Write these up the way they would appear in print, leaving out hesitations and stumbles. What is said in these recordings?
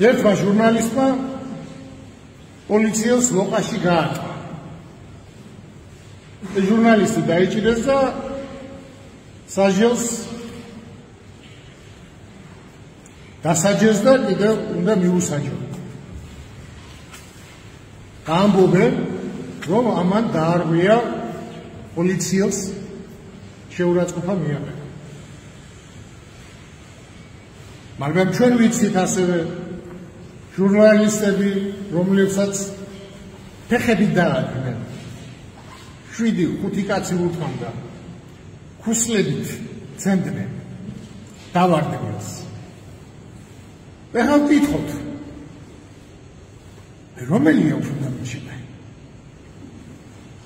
ერთმა ჟურნალისტმა პოლიციელს ლოყაში გაატყა. ჟურნალისტი დაიჭირეს და საჯელს დასაჯეს და კიდევ უნდა მიუსაჯო. ამბობენ, რომ ამან დაარღვია პოლიციელს შეურაცხყოფა მიაყენა. მაგრამ ჩვენ ვიცით ასევე ჟურნალისტები, რომლებსაც ფეხები დაადგნენ, 7-5 კაცი უთმანდა, ქუსლებით ცემდნენ დავარდნილს. ეხლა ვკითხოთ, რომელია უფრო დამნაშავე?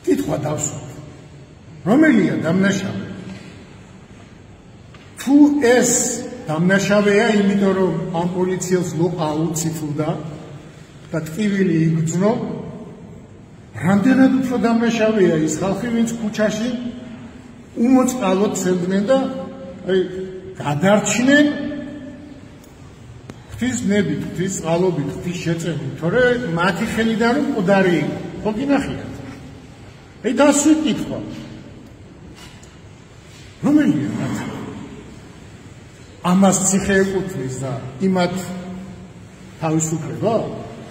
კითხვა დავსვათ, რომელია დამნაშავე? თუ ეს დამნაშავეა, იმიტომ რომ ამ პოლიციელს ლოყა უცითლდა და ტკივილი იგრძნო, რამდენად უფრო დამნაშავეა ის ხალხი, ვინც ქუჩაში უმოწყალოდ ცემდნენ და გადარჩნენ ღვთის ნებით, ღვთის წყალობით, ღვთის შეწევით, თორემ მათი ხელიდან რომ მკვდარი იყო. ხო გინახიათ? დასვით კითხვა. რომელია მათ? ამას ციხე ეკუთვნის და იმათ თავისუფლება?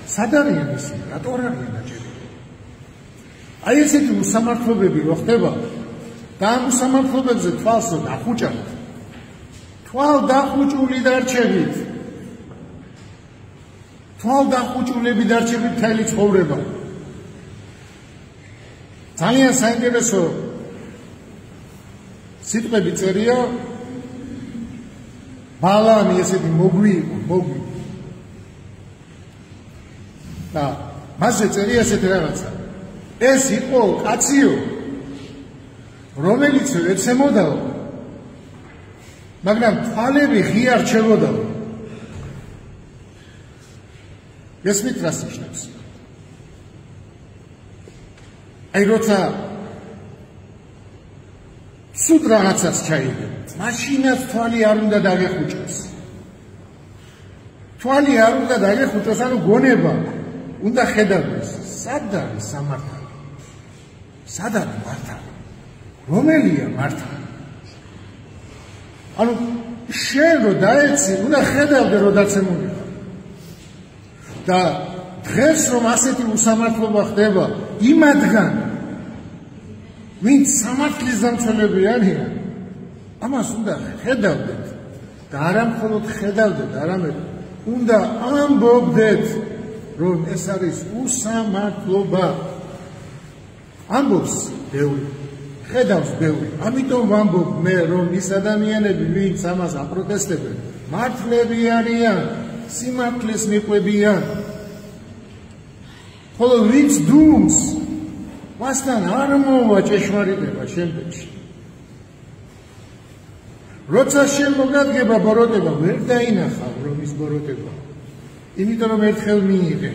სად არიან ისინი? რატო არ არიან დაჭერილი? აი ესეთი უსამართლობები რო ხდება და ამ უსამართლობებზე თვალს დახუჭავთ, თვალ დახუჭული დარჩებით, თვალ დახუჭულები დარჩებით მთელი ცხოვრება. ძალიან საინტერესო სიტყვები წერია ბალამი ესეთი მოგვი იყო, მოგვი. და მასზე წერია ესეთი რაღაცა. ეს იყო კაციო, რომელიც ეცემოდაო, მაგრამ თვალები ღია რჩებოდაო. ესმით რას ნიშნავს? აი როცა სულ რაღაცას ჩაიგებთ, მაშინაც თვალი არ უნდა დაგეხუჭოს. თვალი არ უნდა დაგეხუჭოს, ანუ გონება უნდა ხედავდეს, სად არის სამართალი? სად არის მართალი? რომელია მართალი? ანუ შენ რო დაეცი, უნდა ხედავდე რო დაცემული ხარ. და დღეს რომ ასეთი უსამართლობა ხდება იმათგან, ვინც სამართლის დამცველები არიან, ამას უნდა ხედავდეთ და არა მხოლოდ ხედავდეთ, არამედ უნდა ამბობდეთ, რომ ეს არის უსამართლობა. ამბობს ბევრი, ხედავს ბევრი. ამიტომ ვამბობ მე, რომ ის ადამიანები, ვინც ამას აპროტესტებენ, მართლები არიან, სიმართლეს მიყვებიან. ხოლო ვინც დუმს, მასთან არ მოვა ჭეშმარიტება შემდეგში. როცა შენ მოგადგება ბოროტება, ვერ დაინახავ რომ ის ბოროტება. იმიტომ რომ ერთხელ მიიღე.